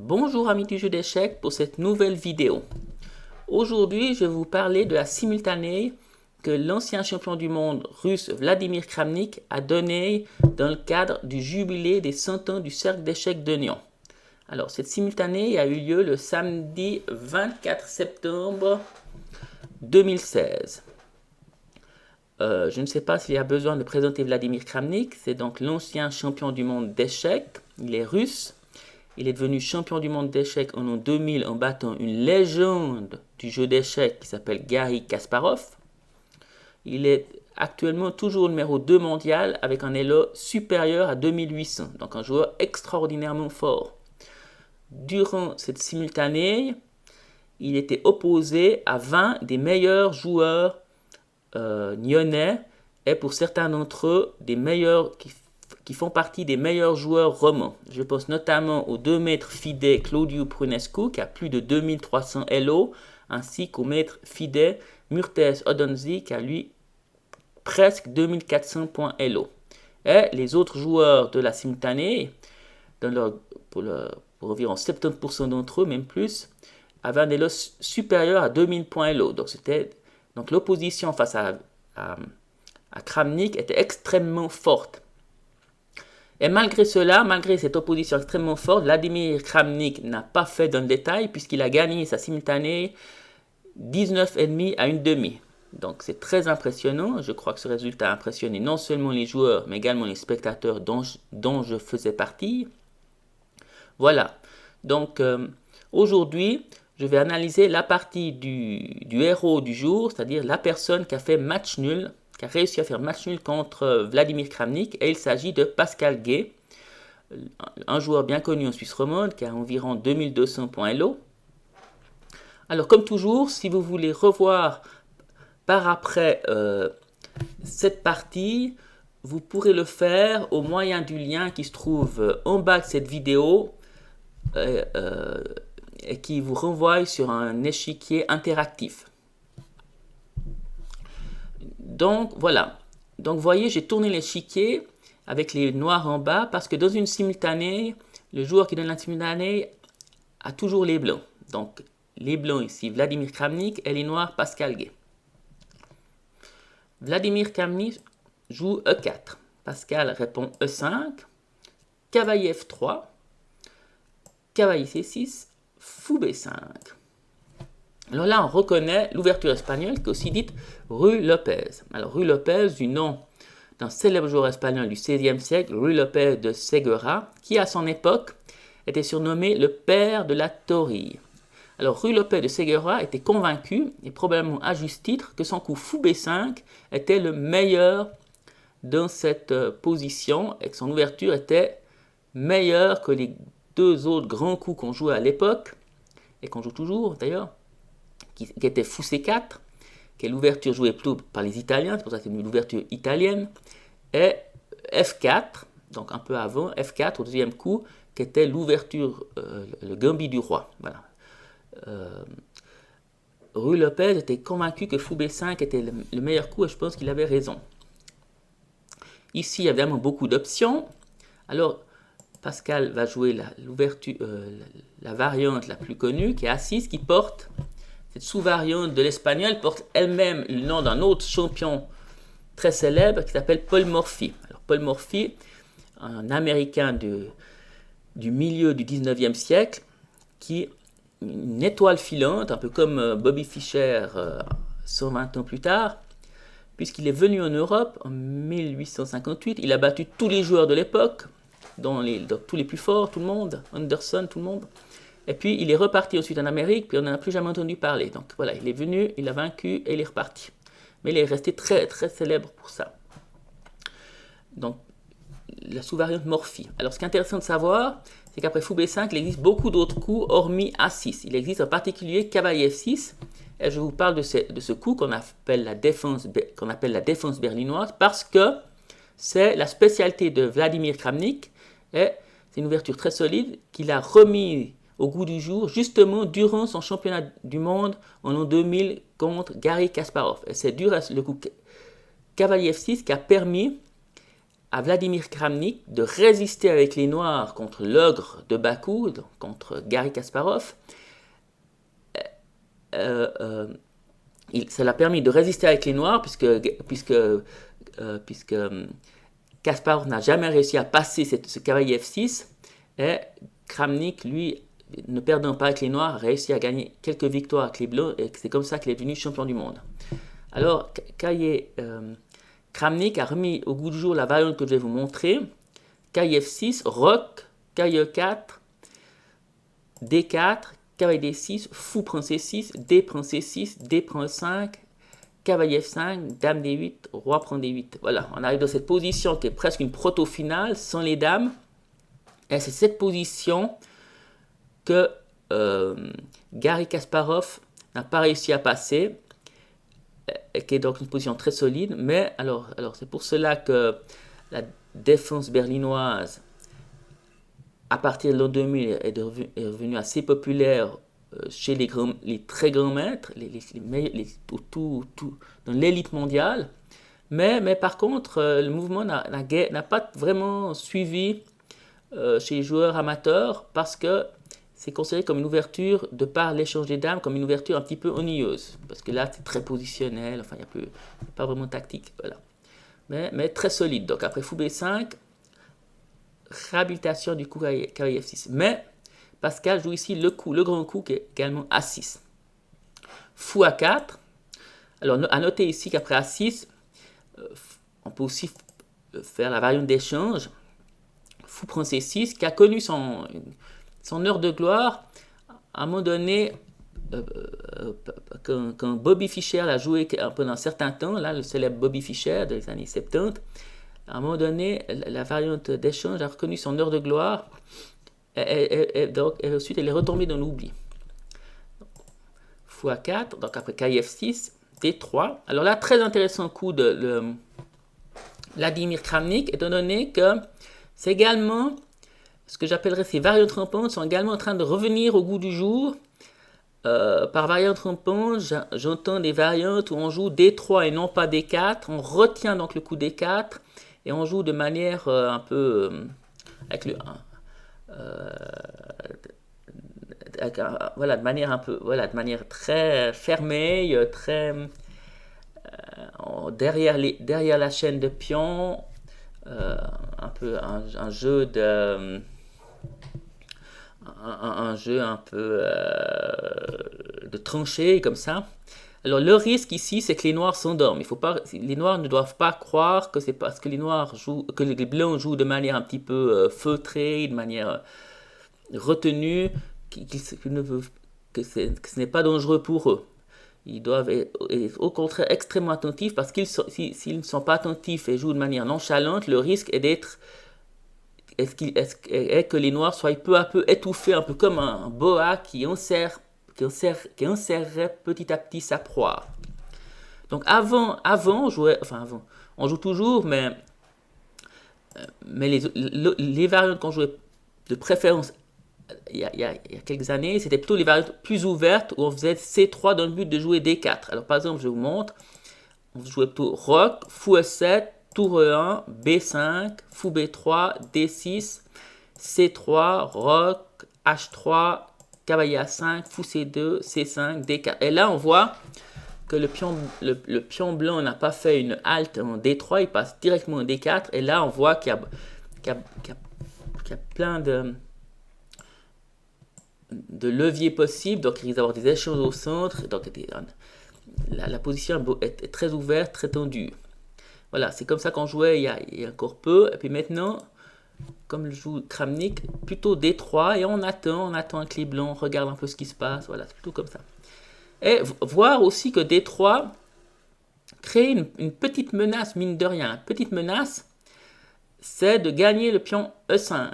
Bonjour amis du jeu d'échecs pour cette nouvelle vidéo. Aujourd'hui, je vais vous parler de la simultanée que l'ancien champion du monde russe Vladimir Kramnik a donnée dans le cadre du jubilé des 100 ans du cercle d'échecs de Nyon. Alors, cette simultanée a eu lieu le samedi 24 septembre 2016. Je ne sais pas s'il y a besoin de présenter Vladimir Kramnik, c'est donc l'ancien champion du monde d'échecs, il est russe. Il est devenu champion du monde d'échecs en l'an 2000 en battant une légende du jeu d'échecs qui s'appelle Garry Kasparov. Il est actuellement toujours numéro 2 mondial avec un elo supérieur à 2800, donc un joueur extraordinairement fort. Durant cette simultanée, il était opposé à 20 des meilleurs joueurs nyonnais et pour certains d'entre eux, des meilleurs qui font partie des meilleurs joueurs romans. Je pense notamment au 2 mètres FIDE Claudiu Prunescu qui a plus de 2300 elo, ainsi qu'au maître FIDE Murtez Odonzi qui a lui presque 2400 points elo. Et les autres joueurs de la simultanée, pour environ 70% d'entre eux, même plus, avaient un elo supérieur à 2000 points elo. Donc l'opposition face à Kramnik était extrêmement forte. Et malgré cela, malgré cette opposition extrêmement forte, Vladimir Kramnik n'a pas fait dans le détail puisqu'il a gagné sa simultanée 19,5 à 1,5. Donc c'est très impressionnant. Je crois que ce résultat a impressionné non seulement les joueurs, mais également les spectateurs dont je faisais partie. Voilà. Donc aujourd'hui, je vais analyser la partie du héros du jour, c'est-à-dire la personne qui a fait match nul, qui a réussi à faire match nul contre Vladimir Kramnik, et il s'agit de Pascal Gay, un joueur bien connu en Suisse romande qui a environ 2200 points elo. Alors comme toujours, si vous voulez revoir par après cette partie, vous pourrez le faire au moyen du lien qui se trouve en bas de cette vidéo et qui vous renvoie sur un échiquier interactif. Donc voilà, donc vous voyez, j'ai tourné l'échiquier avec les noirs en bas parce que dans une simultanée, le joueur qui donne la simultanée a toujours les blancs. Donc les blancs ici, Vladimir Kramnik, et les noirs, Pascal Gay. Vladimir Kramnik joue E4. Pascal répond E5, cavalier F3, cavalier C6, fou B5. Alors là, on reconnaît l'ouverture espagnole qui est aussi dite Ruy Lopez. Alors Ruy Lopez, du nom d'un célèbre joueur espagnol du XVIe siècle, Ruy Lopez de Segura, qui à son époque était surnommé le père de la torille. Alors Ruy Lopez de Segura était convaincu, et probablement à juste titre, que son coup fou B5 était le meilleur dans cette position et que son ouverture était meilleure que les deux autres grands coups qu'on jouait à l'époque, et qu'on joue toujours d'ailleurs, qui était fou C4, qui est l'ouverture jouée plutôt par les Italiens, c'est pour ça que c'est l'ouverture italienne, et F4, donc un peu avant, F4 au deuxième coup, qui était l'ouverture, le gambit du roi. Voilà. Ruy Lopez était convaincu que fou B5 était le meilleur coup et je pense qu'il avait raison. Ici, il y a évidemment beaucoup d'options. Alors, Pascal va jouer la variante la plus connue, qui est A6, qui porte, cette sous-variante de l'espagnol, porte elle-même le nom d'un autre champion très célèbre qui s'appelle Paul Morphy. Alors, Paul Morphy, un Américain du milieu du 19e siècle, qui est une étoile filante, un peu comme Bobby Fischer 120 ans plus tard, puisqu'il est venu en Europe en 1858. Il a battu tous les joueurs de l'époque, dont tous les plus forts, tout le monde, Anderson, tout le monde. Et puis il est reparti ensuite en Amérique, puis on n'en a plus jamais entendu parler. Donc voilà, il est venu, il a vaincu et il est reparti. Mais il est resté très très célèbre pour ça. Donc la sous-variante Morphy. Alors ce qui est intéressant de savoir, c'est qu'après fou B5, il existe beaucoup d'autres coups hormis A6. Il existe en particulier cavalier F6. Et je vous parle de ce coup qu'on appelle la défense berlinoise parce que c'est la spécialité de Vladimir Kramnik et c'est une ouverture très solide qu'il a remis au goût du jour justement durant son championnat du monde en l'an 2000 contre Garry Kasparov. Et c'est le coup cavalier F6 qui a permis à Vladimir Kramnik de résister avec les noirs contre l'ogre de Bakou, donc contre Garry Kasparov. Ça l'a permis de résister avec les noirs puisque Kasparov n'a jamais réussi à passer ce cavalier F6 et Kramnik, lui, ne perdant pas avec les noirs, a réussi à gagner quelques victoires avec les blancs et c'est comme ça qu'il est devenu champion du monde. Alors, Kramnik a remis au goût du jour la variante que je vais vous montrer. Cavalier F6, roc, cavalier E4, D4, cavalier D6, fou prend C6, D prend C6, D prend E5, cavalier F5, dame D8, roi prend D8. Voilà, on arrive dans cette position qui est presque une proto-finale sans les dames. Et c'est cette position que Garry Kasparov n'a pas réussi à passer, et qui est donc une position très solide. Mais alors c'est pour cela que la défense berlinoise, à partir de l'an 2000, est devenue assez populaire chez les très grands maîtres, dans l'élite mondiale. Mais par contre, le mouvement n'a pas vraiment suivi chez les joueurs amateurs parce que c'est considéré comme une ouverture de par l'échange des dames, comme une ouverture un petit peu ennuyeuse. Parce que là, c'est très positionnel, enfin, il n'y a pas vraiment tactique. Voilà. Mais très solide. Donc après fou B5, réhabilitation du coup cavalier F6. Mais Pascal joue ici le grand coup qui est également A6. Fou A4. Alors à noter ici qu'après A6, on peut aussi faire la variante d'échange. Fou prend C6, qui a connu son heure de gloire à un moment donné quand Bobby Fischer l'a joué pendant un certain temps, là le célèbre Bobby Fischer des années 70, à un moment donné la variante d'échange a reconnu son heure de gloire et ensuite elle est retombée dans l'oubli. Fou A4, donc après cavalier F6, D3. Alors là, très intéressant coup de Vladimir Kramnik, étant donné que c'est également ce que j'appellerais ces variantes rampantes sont également en train de revenir au goût du jour. Par variante rampante, j'entends des variantes où on joue D3 et non pas D4. On retient donc le coup D4 et on joue de manière un peu de manière très fermée, très derrière la chaîne de pions, un peu un jeu un peu de tranchée comme ça. Alors le risque ici, c'est que les noirs s'endorment. Les noirs ne doivent pas croire que c'est parce que les blancs jouent de manière un petit peu feutrée, de manière retenue, que ce n'est pas dangereux pour eux. Ils doivent être au contraire extrêmement attentifs parce s'ils ne sont pas attentifs et jouent de manière nonchalante, le risque est que les noirs soient peu à peu étouffés, un peu comme un boa qui enserrerait petit à petit sa proie. Donc avant on joue toujours, mais les variantes qu'on jouait de préférence il y a quelques années, c'était plutôt les variantes plus ouvertes où on faisait C3 dans le but de jouer D4. Alors par exemple, je vous montre, on jouait plutôt roc, fou E7, tour E1, B5, fou B3, D6, C3, roc, H3, cavalier A5, fou C2, C5, D4. Et là, on voit que le pion blanc n'a pas fait une halte en D3, il passe directement en D4. Et là, on voit qu'il y a plein de leviers possibles. Donc, il risque d'avoir des échanges au centre. Donc, la position est très ouverte, très tendue. Voilà, c'est comme ça qu'on jouait il y a encore peu. Et puis maintenant, comme le joue Kramnik, plutôt D3 et on attend avec les blancs, on regarde un peu ce qui se passe. Voilà, c'est plutôt comme ça. Et voir aussi que D3 crée une petite menace, mine de rien. Une petite menace, c'est de gagner le pion E5,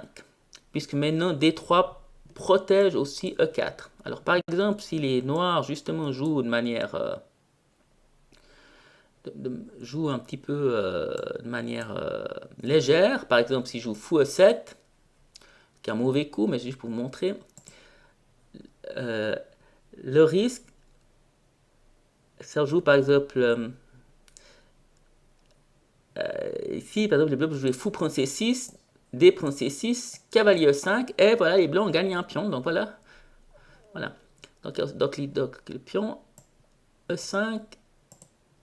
puisque maintenant D3 protège aussi E4. Alors par exemple, si les noirs justement jouent de manière joue un petit peu de manière légère. Par exemple, si je joue fou E7, qui est un mauvais coup, mais juste pour vous montrer, le risque, si on joue par exemple ici, par exemple, les blancs peuvent jouer fou prend C6, D prend C6, cavalier E5, et voilà, les blancs ont gagné un pion. Donc voilà. Voilà. Donc le pion E5,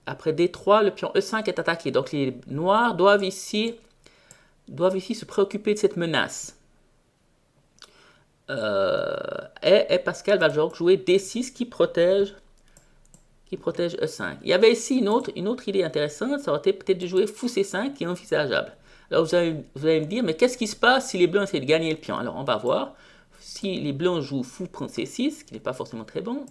après D3, le pion E5 est attaqué. Donc les noirs doivent ici se préoccuper de cette menace. Et Pascal va donc jouer D6 qui protège E5. Il y avait ici une autre idée intéressante, ça aurait été peut-être de jouer fou C5 qui est envisageable. Alors vous allez me dire, mais qu'est-ce qui se passe si les blancs essaient de gagner le pion? Alors on va voir. Si les blancs jouent fou prend C6, qui n'est pas forcément très bon,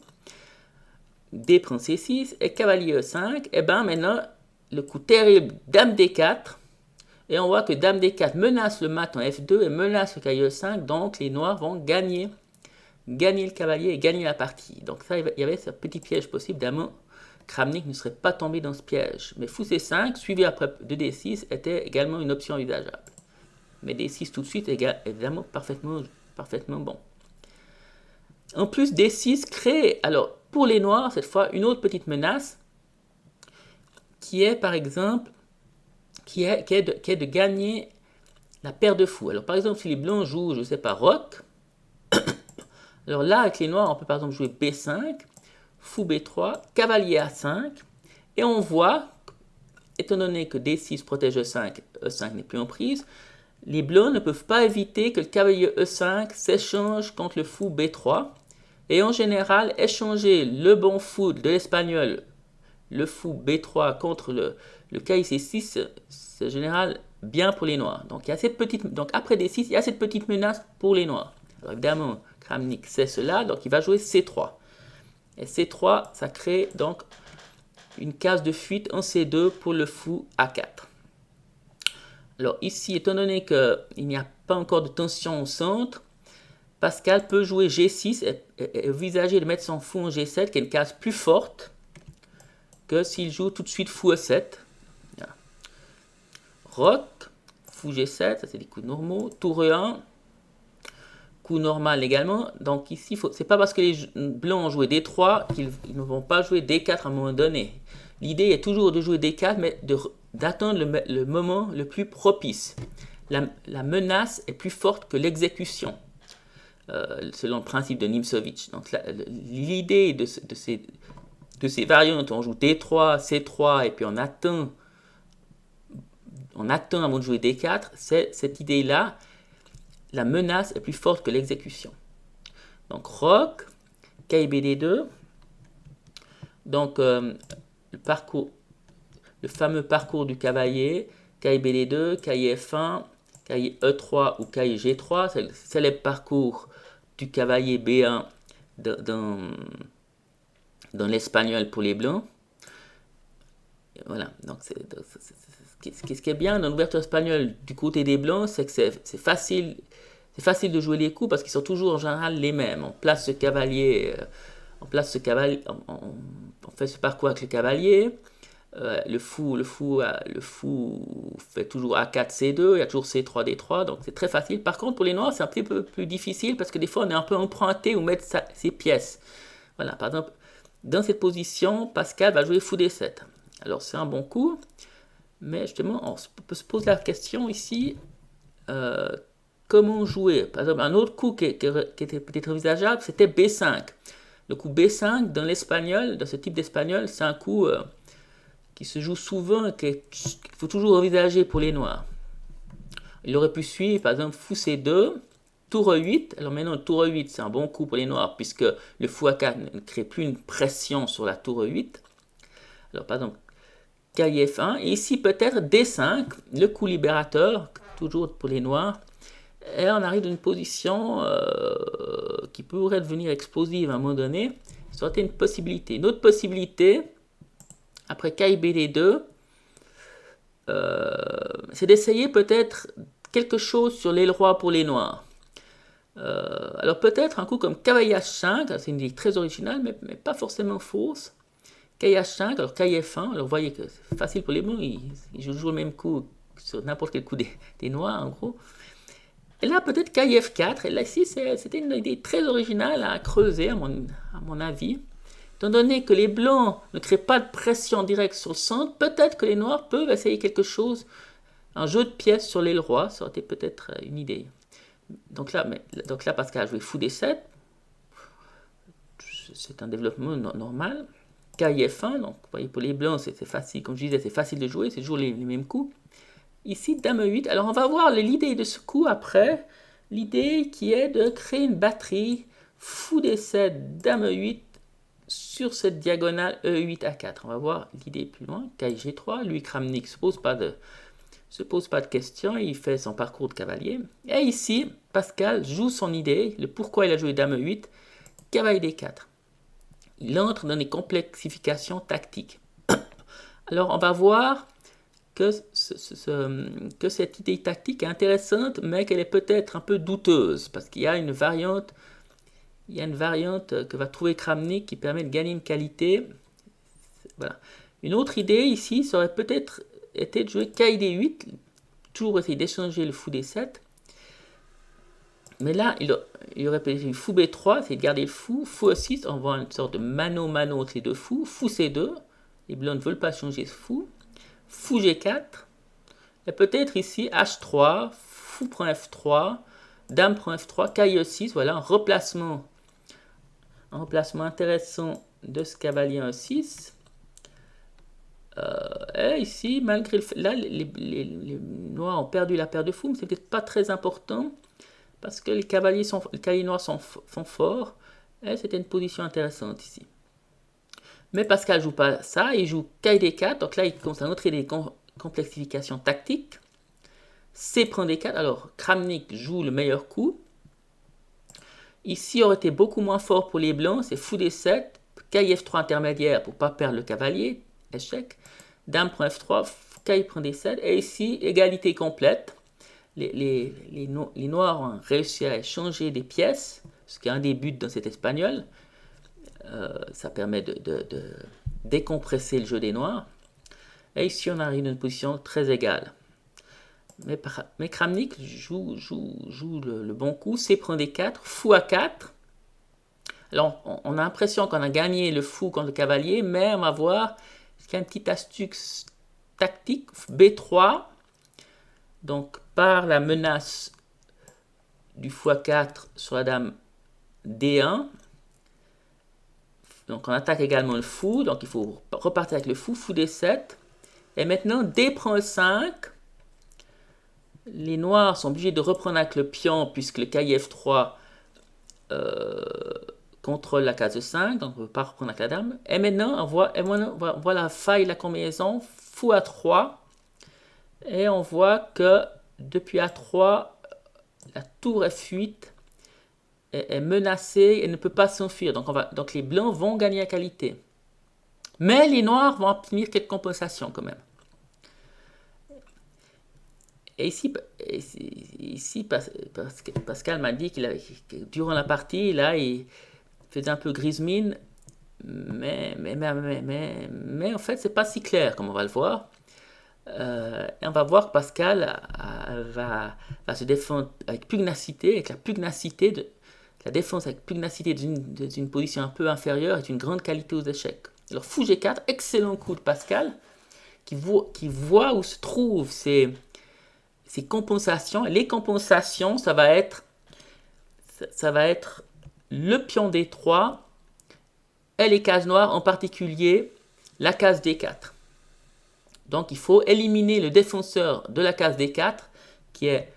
D prend C6 et cavalier E5, et bien maintenant le coup terrible dame D4, et on voit que dame D4 menace le mat en F2 et menace le cavalier E5, donc les noirs vont gagner le cavalier et gagner la partie. Donc ça, il y avait ce petit piège possible. Évidemment, Kramnik ne serait pas tombé dans ce piège. Mais fou C5, suivi après de D6, était également une option envisageable. Mais D6 tout de suite est évidemment parfaitement bon. En plus, D6 crée, alors pour les noirs, cette fois, une autre petite menace qui est, par exemple, qui est de gagner la paire de fous. Alors par exemple, si les blancs jouent, je ne sais pas, roc, alors là, avec les noirs, on peut par exemple jouer B5, fou B3, cavalier A5, et on voit, étant donné que D6 protège E5, E5 n'est plus en prise, les blancs ne peuvent pas éviter que le cavalier E5 s'échange contre le fou B3, et en général, échanger le bon fou de l'espagnol, le fou B3 contre le cavalier C6, c'est en général bien pour les noirs. Donc, après D6, il y a cette petite menace pour les noirs. Alors évidemment, Kramnik sait cela, donc il va jouer C3. Et C3, ça crée donc une case de fuite en C2 pour le fou A4. Alors ici, étant donné qu'il n'y a pas encore de tension au centre, Pascal peut jouer G6 et envisager de mettre son fou en G7, qui est une case plus forte que s'il joue tout de suite fou E7. Voilà. Roc, fou G7, ça c'est des coups normaux. Tour E1, coup normal également. Donc ici, c'est pas parce que les blancs ont joué D3 qu'ils ne vont pas jouer D4 à un moment donné. L'idée est toujours de jouer D4, mais d'attendre le moment le plus propice. La menace est plus forte que l'exécution, selon le principe de Nimzowitsch. Donc l'idée de ces variantes, on joue D3, C3, et puis on attend avant de jouer D4, c'est cette idée-là. La menace est plus forte que l'exécution. Donc, roc, KIBD2. Donc, le fameux parcours du cavalier, KIBD2, KIF1, KIE3 ou KIG3, c'est le célèbre parcours du cavalier B1 dans l'espagnol pour les blancs. Voilà, donc ce qui est bien dans l'ouverture espagnole du côté des blancs, c'est que c'est facile de jouer les coups parce qu'ils sont toujours en général les mêmes. On place ce cavalier, on fait ce parcours avec le cavalier. Le fou fait toujours A4, C2, il y a toujours C3, D3, donc c'est très facile. Par contre, pour les noirs, c'est un petit peu plus difficile parce que des fois, on est un peu emprunté où mettre ses pièces. Voilà, par exemple, dans cette position, Pascal va jouer fou D7. Alors, c'est un bon coup, mais justement, on peut se poser la question ici, comment jouer? Par exemple, un autre coup qui était peut-être envisageable, c'était B5. Le coup B5, dans l'espagnol, dans ce type d'espagnol, c'est un coup qui se joue souvent et qu'il faut toujours envisager pour les noirs. Il aurait pu suivre, par exemple, fou C2, tour E8. Alors maintenant, le tour E8, c'est un bon coup pour les noirs, puisque le fou A4 ne crée plus une pression sur la tour E8. Alors, par exemple, KIF1, et ici peut-être D5, le coup libérateur, toujours pour les noirs, et on arrive dans une position qui pourrait devenir explosive à un moment donné. Ça aurait été une possibilité. Une autre possibilité, après KIBD2, c'est d'essayer peut-être quelque chose sur l'aile roi pour les noirs. Alors peut-être un coup comme cavalier H5, c'est une idée très originale, mais pas forcément fausse. KH5, alors KF1, alors vous voyez que c'est facile pour les blancs, ils jouent toujours le même coup sur n'importe quel coup des noirs en gros. Et là peut-être KF4, et là ici c'était une idée très originale à creuser à mon avis, étant donné que les blancs ne créent pas de pression directe sur le centre, peut-être que les noirs peuvent essayer quelque chose, un jeu de pièces sur l'aile roi, ça aurait été peut-être une idée. Donc là, Pascal a joué fou d7, c'est un développement normal. KIF1, donc vous voyez pour les blancs c'est facile, comme je disais, c'est facile de jouer, c'est toujours les mêmes coups. Ici, dame 8, alors on va voir l'idée de ce coup après, l'idée qui est de créer une batterie fou d7, dame 8 sur cette diagonale E8 A4. On va voir l'idée plus loin, KG3, lui Kramnik se pose pas de questions, il fait son parcours de cavalier. Et ici, Pascal joue son idée, le pourquoi il a joué dame 8, cavalier D4. Il entre dans des complexifications tactiques. Alors on va voir que cette idée tactique est intéressante, mais qu'elle est peut-être un peu douteuse, parce qu'il y a une variante que va trouver Kramnik qui permet de gagner une qualité. Voilà. Une autre idée ici, ça aurait peut-être été de jouer KID8, toujours essayer d'échanger le fou D7. Mais là, il aurait pu jouer fou B3, c'est de garder le fou. Fou E6, on voit une sorte de mano-mano entre les deux fous. Fou C2, les blancs ne veulent pas changer ce fou. Fou G4. Et peut-être ici H3, fou prend F3, dame prend F3, KI6, voilà un remplacement intéressant de ce cavalier E6. Et ici, malgré le fait, là, les noirs ont perdu la paire de fous, mais c'est peut-être pas très important, parce que les cavaliers noirs sont forts, et c'était une position intéressante ici. Mais Pascal joue pas ça, il joue KD4, donc là il commence à notre idée de complexification tactique. C prend D4, alors Kramnik joue le meilleur coup. Ici aurait été beaucoup moins fort pour les blancs, c'est fou D7, KIF3 intermédiaire pour ne pas perdre le cavalier, échec. Dame prend F3, KI prend D7, et ici égalité complète. Les noirs ont réussi à échanger des pièces, ce qui est un des buts dans cet espagnol. Ça permet de décompresser le jeu des noirs. Et ici, on arrive dans une position très égale. Mais Kramnik joue le bon coup. C prend D4, fou A4. Alors, on a l'impression qu'on a gagné le fou contre le cavalier, mais on va voir qu'il y a une petite astuce tactique. B3. Donc, par la menace du fou A4 sur la dame D1. Donc on attaque également le fou, donc il faut repartir avec le fou, fou D7. Et maintenant, D prend E5. Les noirs sont obligés de reprendre avec le pion, puisque le KIF3 contrôle la case E5, donc on ne peut pas reprendre avec la dame. Et maintenant, on voit la faille, la combinaison, fou A3. Et on voit que depuis A3, la tour F8 est menacée et ne peut pas s'enfuir. Donc les blancs vont gagner à qualité. Mais les noirs vont obtenir quelques compensations quand même. Et ici Pascal m'a dit que durant la partie, là, il faisait un peu grise mine. Mais en fait, c'est pas si clair comme on va le voir. Et on va voir que Pascal va se défendre avec pugnacité, avec la pugnacité de la défense avec pugnacité d'une position un peu inférieure est une grande qualité aux échecs. Alors fou G4, excellent coup de Pascal, qui voit où se trouvent ces compensations. Et les compensations, ça va être le pion D3 et les cases noires, en particulier la case D4. Donc il faut éliminer le défenseur de la case D4, qui est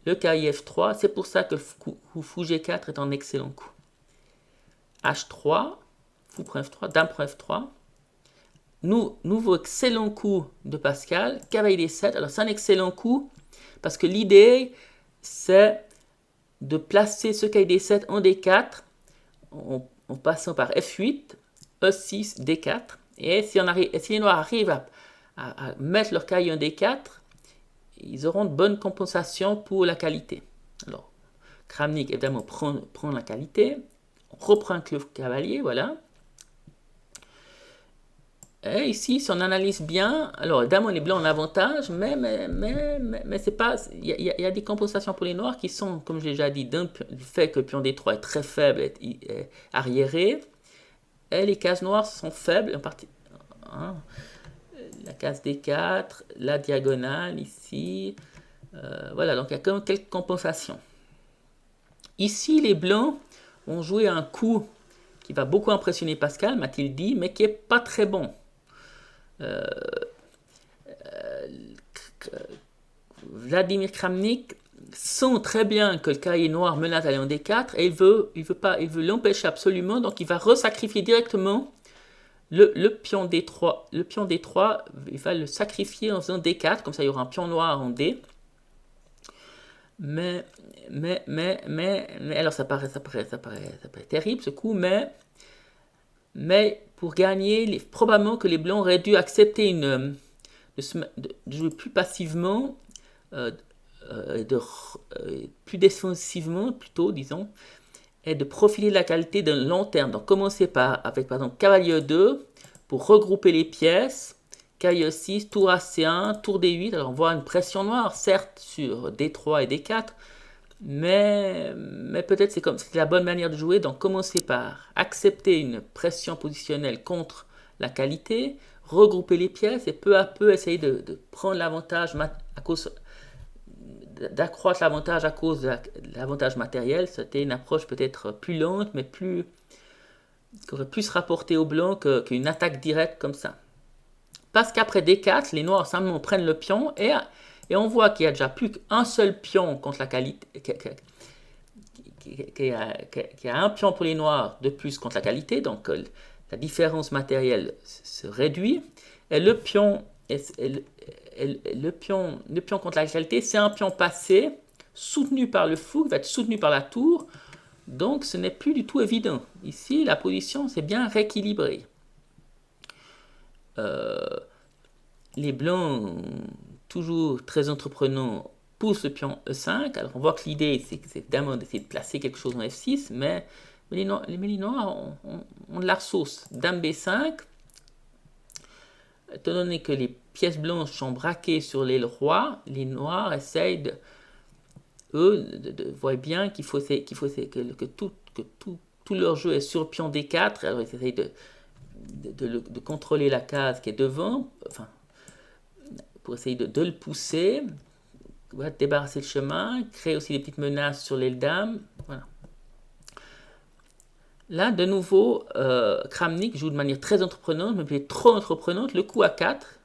le KIF3, c'est pour ça que le fou G4 est un excellent coup. H3, fou prend F3, dame prend F3. Nouveau excellent coup de Pascal, cavalier D7. Alors c'est un excellent coup parce que l'idée c'est de placer ce cavalier D7 en D4 en passant par F8, E6, D4. Et si les noirs arrivent à mettre leur cavalier en D4, ils auront de bonnes compensations pour la qualité. Alors, Kramnik, évidemment, prend la qualité. On reprend le cavalier, voilà. Et ici, si on analyse bien, alors évidemment, les blancs ont l'avantage, mais c'est pas... Il y a des compensations pour les noirs qui sont, comme j'ai déjà dit, du fait que le pion D3 est très faible, est arriéré. et les cases noires sont faibles, en partie. Hein, la case D4, la diagonale ici. Voilà, donc il y a quand même quelques compensations. Ici, les blancs ont joué un coup qui va beaucoup impressionner Pascal, m'a-t-il dit, mais qui n'est pas très bon. Vladimir Kramnik sent très bien que le cavalier noir menace d'aller en D4 et il veut l'empêcher absolument, donc il va resacrifier directement le pion D3. Le pion D3, il va le sacrifier en faisant D4, comme ça il y aura un pion noir en D. Mais alors ça paraît terrible ce coup, mais pour gagner, probablement que les blancs auraient dû accepter de jouer plus passivement, plus défensivement plutôt, disons, et de profiler la qualité d'un long terme. Donc commencer avec par exemple cavalier 2 pour regrouper les pièces, cavalier 6, tour AC1, tour D8. Alors on voit une pression noire, certes, sur D3 et D4, mais peut-être c'est la bonne manière de jouer. Donc commencer par accepter une pression positionnelle contre la qualité, regrouper les pièces et peu à peu essayer de prendre l'avantage d'accroître l'avantage à cause de l'avantage matériel. C'était une approche peut-être plus lente, mais qui aurait pu se rapporter au blanc qu'une attaque directe comme ça. Parce qu'après D4, les noirs simplement prennent le pion et on voit qu'il n'y a déjà plus qu'un seul pion contre la qualité, qu'il y a un pion pour les noirs de plus contre la qualité, donc la différence matérielle se réduit, et le pion contre la qualité, c'est un pion passé, soutenu par le fou, qui va être soutenu par la tour, donc ce n'est plus du tout évident. Ici, la position s'est bien rééquilibrée. Les blancs, toujours très entreprenants, poussent le pion E5. Alors on voit que l'idée, c'est évidemment d'essayer de placer quelque chose en F6, mais les noirs ont de la ressource. Dame B5, étant donné que les pièces blanches sont braquées sur l'aile roi, les noirs essayent voient bien qu'il faut que tout leur jeu est sur pion D4, alors ils essayent de contrôler la case qui est devant, enfin, pour essayer de le pousser, débarrasser le chemin, créer aussi des petites menaces sur l'aile dame. Voilà. Là, de nouveau, Kramnik joue de manière très entreprenante, mais trop entreprenante. Le coup à 4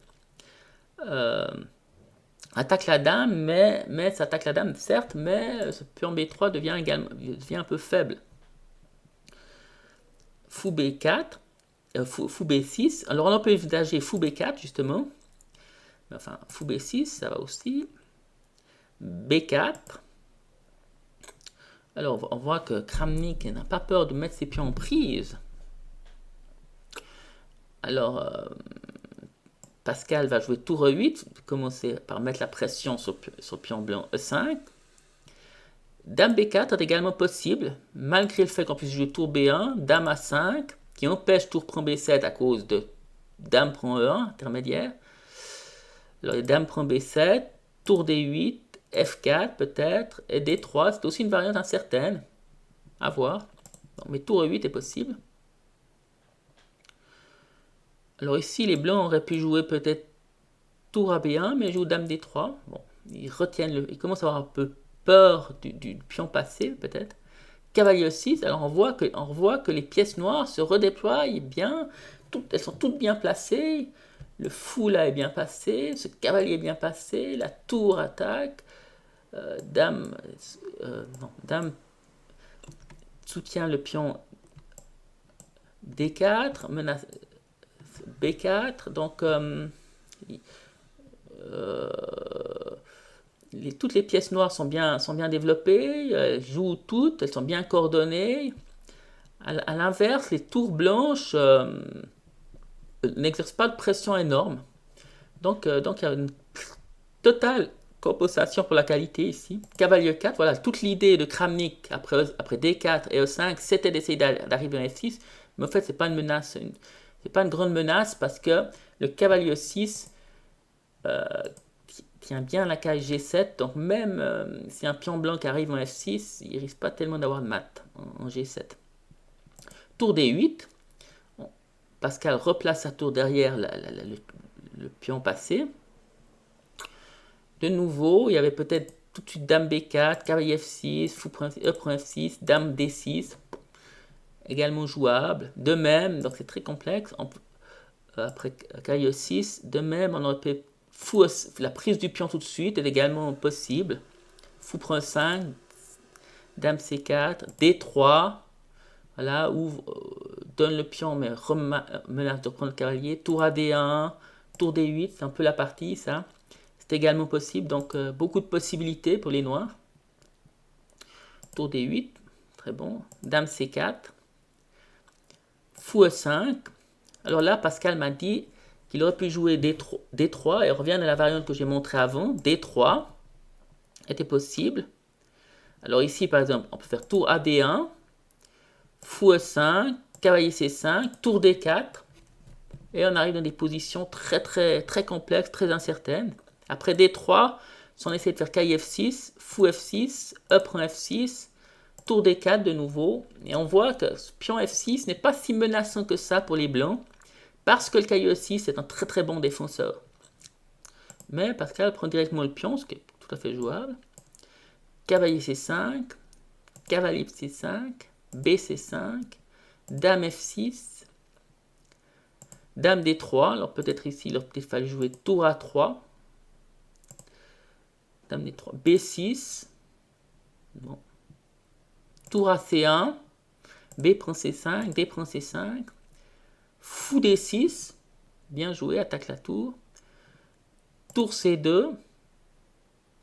attaque la dame, mais ça attaque la dame, certes, mais ce pion B3 devient un peu faible. Fou B4, fou B6. Alors on peut envisager fou B4 justement. Enfin, fou B6, ça va aussi. B4. Alors on voit que Kramnik n'a pas peur de mettre ses pions en prise. Alors Pascal va jouer tour E8, commencer par mettre la pression sur le pion blanc E5. Dame B4 est également possible, malgré le fait qu'on puisse jouer tour B1, dame A5, qui empêche tour prend B7 à cause de dame prend E1, intermédiaire. Alors dame prend B7, tour D8, F4 peut-être, et D3, c'est aussi une variante incertaine, à voir. Bon, mais tour E8 est possible. Alors ici, les blancs auraient pu jouer peut-être tour à B1, mais ils jouent dame D3. Bon, ils commencent à avoir un peu peur du pion passé, peut-être. Cavalier 6, alors on voit que les pièces noires se redéploient bien, elles sont toutes bien placées. Le fou là est bien passé, ce cavalier est bien passé, la tour attaque, dame soutient le pion D4, menace B4, donc toutes les pièces noires sont bien développées, elles jouent toutes, elles sont bien coordonnées. À l'inverse, les tours blanches n'exercent pas de pression énorme. Donc il y a une totale compensation pour la qualité ici. Cavalier 4, voilà, toute l'idée de Kramnik après D4 et E5, c'était d'essayer d'arriver en F6, mais en fait, c'est pas une menace. C'est pas une grande menace parce que le cavalier 6 tient bien la case G7, donc même si un pion blanc qui arrive en F6, il risque pas tellement d'avoir de mat en G7. Tour D8, Pascal replace sa tour derrière le pion passé. De nouveau, il y avait peut-être tout de suite dame B4, cavalier F6, fou E prend F6, dame D6, également jouable. De même, donc c'est très complexe, après cavalier E6, de même, on aurait pu la prise du pion tout de suite est également possible. Fou prend 5, dame C4, D3, voilà, ouvre, donne le pion, mais menace de prendre le cavalier, tour à D1, tour D8, c'est un peu la partie, ça. C'est également possible, donc beaucoup de possibilités pour les noirs. Tour D8, très bon. Dame C4. Fou E5. Alors là, Pascal m'a dit qu'il aurait pu jouer D3 et revient à la variante que j'ai montrée avant. D3 était possible. Alors ici, par exemple, on peut faire tour AD1, fou E5, cavalier C5, tour D4. Et on arrive dans des positions très complexes, très incertaines. Après D3, si on essaie de faire cavalier F6, fou F6, E prend F6, tour D4 de nouveau. Et on voit que ce pion F6 n'est pas si menaçant que ça pour les blancs, parce que le cavalier E6 est un très bon défenseur. Mais Pascal prend directement le pion, ce qui est tout à fait jouable. Cavalier C5, cavalier C5, BC5, dame F6, dame D3. Alors peut-être ici, il aurait peut-être fallu jouer tour A3. Dame D3, B6. Bon. Tour à C1, B prend C5, D prend C5. Fou D6. Bien joué, attaque la tour. Tour C2.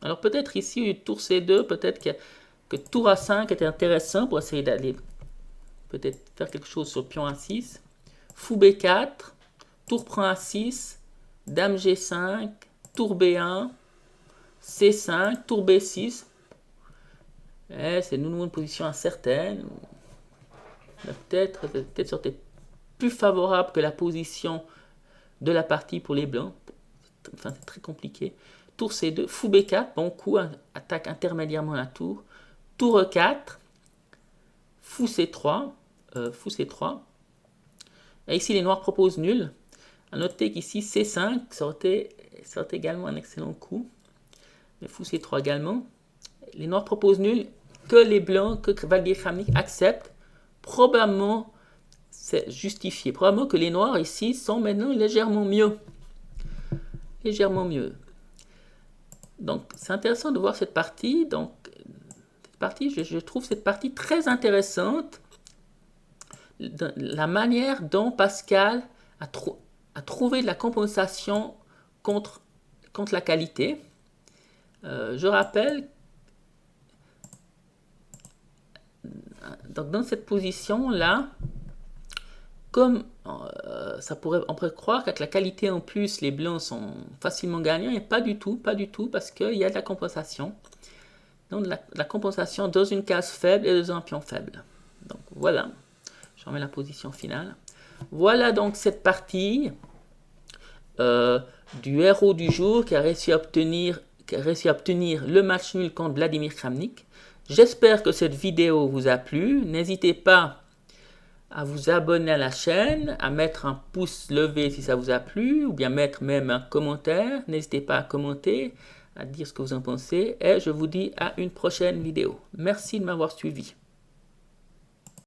Alors peut-être ici, tour C2, peut-être que tour A5 était intéressant pour essayer d'aller peut-être faire quelque chose sur le pion A6. Fou B4, tour prend A6, dame G5, tour B1, C5, tour B6. C'est nouveau une position incertaine. Peut-être sortait plus favorable que la position de la partie pour les blancs. Enfin, c'est très compliqué. Tour C2, fou B4, bon coup, attaque intermédiairement la tour. Tour E4, fou C3, Et ici, les noirs proposent nul. À noter qu'ici, C5, ça aurait été également un excellent coup. Mais fou C3 également. Les noirs proposent nul, que les blancs, que Vladimir acceptent. Probablement, c'est justifié. Probablement que les noirs ici sont maintenant légèrement mieux. Donc, c'est intéressant de voir cette partie. Donc, je trouve cette partie très intéressante. La manière dont Pascal a trouvé de la compensation contre la qualité. Je rappelle, donc dans cette position-là, comme on pourrait croire qu'avec la qualité en plus, les blancs sont facilement gagnants, et pas du tout, parce qu'il y a de la compensation. Donc la compensation dans une case faible et dans un pion faible. Donc voilà, je remets la position finale. Voilà donc cette partie du héros du jour qui a réussi à obtenir le match nul contre Vladimir Kramnik. J'espère que cette vidéo vous a plu. N'hésitez pas à vous abonner à la chaîne, à mettre un pouce levé si ça vous a plu, ou bien mettre même un commentaire. N'hésitez pas à commenter, à dire ce que vous en pensez. Et je vous dis à une prochaine vidéo. Merci de m'avoir suivi.